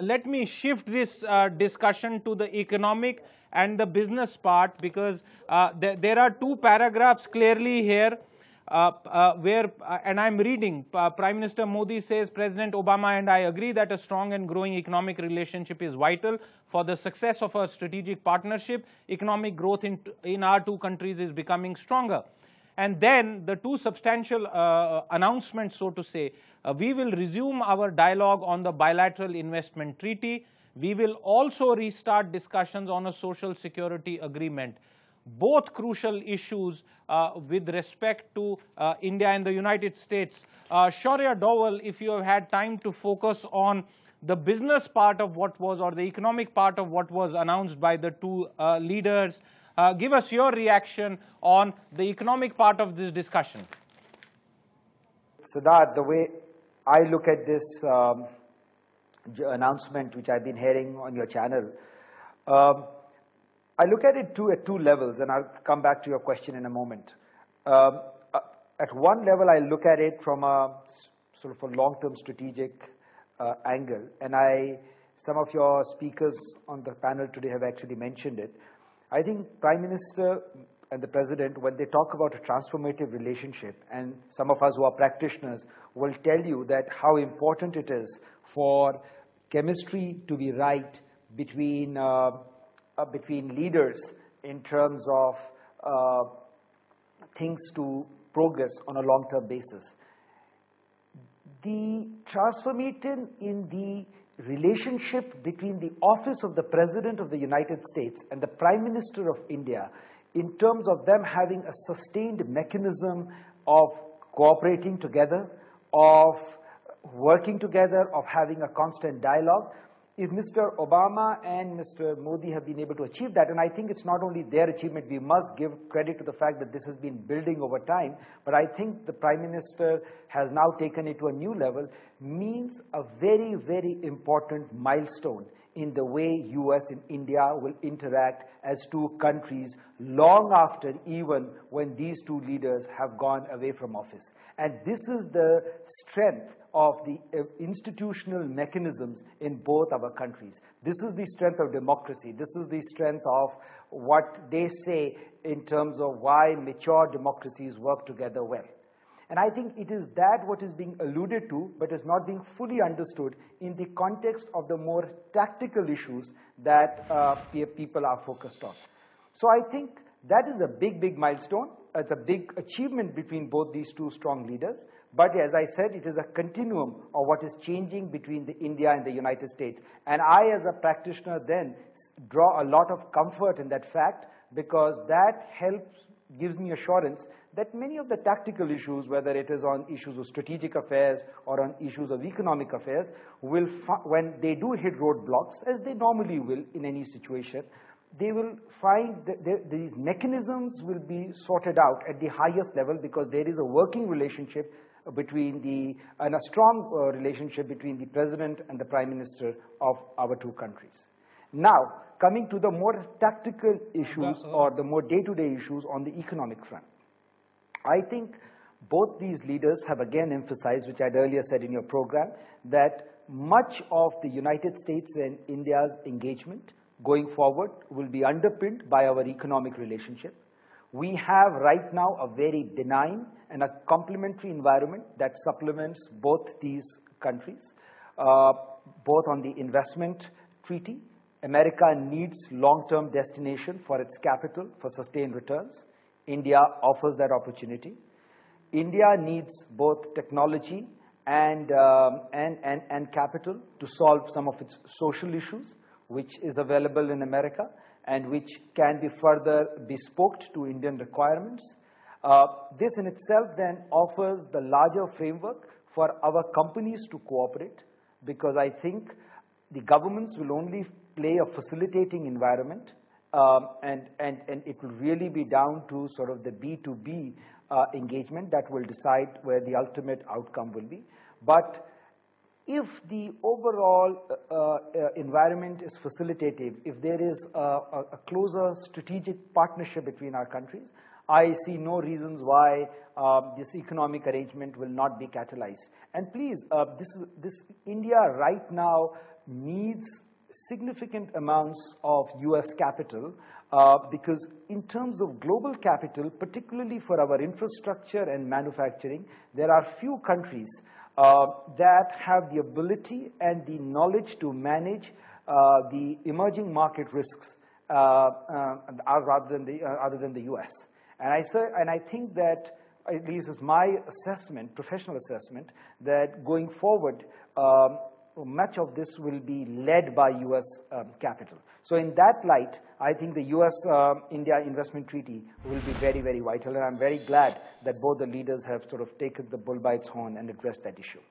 let me shift this discussion to the economic and the business part, because there are two paragraphs clearly here where, and I'm reading, Prime Minister Modi says, President Obama and I agree that a strong and growing economic relationship is vital for the success of our strategic partnership. Economic growth in our two countries is becoming stronger. And then the two substantial announcements, so to say, we will resume our dialogue on the bilateral investment treaty. We will also restart discussions on a social security agreement. Both crucial issues with respect to India and the United States. Shaurya Doval, if you have had time to focus on the business part of what was, or the economic part of what was announced by the two leaders, give us your reaction on the economic part of this discussion. Siddharth, the way I look at this announcement, which I've been hearing on your channel, I look at it at two levels, and I'll come back to your question in a moment. At one level, I look at it from a sort of a long-term strategic angle, and some of your speakers on the panel today have actually mentioned it. I think Prime Minister and the President, when they talk about a transformative relationship, and some of us who are practitioners will tell you that how important it is for chemistry to be right between leaders in terms of things to progress on a long-term basis. The transformation in the relationship between the office of the President of the United States and the Prime Minister of India, in terms of them having a sustained mechanism of cooperating together, of working together, of having a constant dialogue. If Mr. Obama and Mr. Modi have been able to achieve that, and I think it's not only their achievement, we must give credit to the fact that this has been building over time, but I think the Prime Minister has now taken it to a new level, means a very, very important milestone in the way US and India will interact as two countries long after even when these two leaders have gone away from office. And this is the strength of the institutional mechanisms in both our countries. This is the strength of democracy. This is the strength of what they say in terms of why mature democracies work together well. And I think it is that what is being alluded to, but is not being fully understood in the context of the more tactical issues that people are focused on. So I think that is a big, big milestone. It's a big achievement between both these two strong leaders. But as I said, it is a continuum of what is changing between India and the United States. And I, as a practitioner, then draw a lot of comfort in that fact, because that gives me assurance that many of the tactical issues, whether it is on issues of strategic affairs or on issues of economic affairs, will, when they do hit roadblocks, as they normally will in any situation, they will find that these mechanisms will be sorted out at the highest level, because there is a working relationship and a strong relationship between the President and the Prime Minister of our two countries. Now, coming to the more tactical issues or the more day-to-day issues on the economic front. I think both these leaders have again emphasized, which I'd earlier said in your program, that much of the United States and India's engagement going forward will be underpinned by our economic relationship. We have right now a very benign and a complementary environment that supplements both these countries, both on the investment treaty. America needs long-term destination for its capital for sustained returns. India offers that opportunity. India needs both technology and capital to solve some of its social issues, which is available in America and which can be further bespoke to Indian requirements. This in itself then offers the larger framework for our companies to cooperate, because I think the governments will only play a facilitating environment, and it will really be down to sort of the B2B engagement that will decide where the ultimate outcome will be. But if the overall environment is facilitative, if there is a closer strategic partnership between our countries, I see no reasons why this economic arrangement will not be catalyzed. And please, India right now needs significant amounts of US capital because in terms of global capital, particularly for our infrastructure and manufacturing, there are few countries that have the ability and the knowledge to manage the emerging market risks other than the US. And I think that, at least is my assessment, professional assessment, that going forward, much of this will be led by US capital. So in that light, I think the US-India investment treaty will be very, very vital, and I'm very glad that both the leaders have sort of taken the bull by its horn and addressed that issue.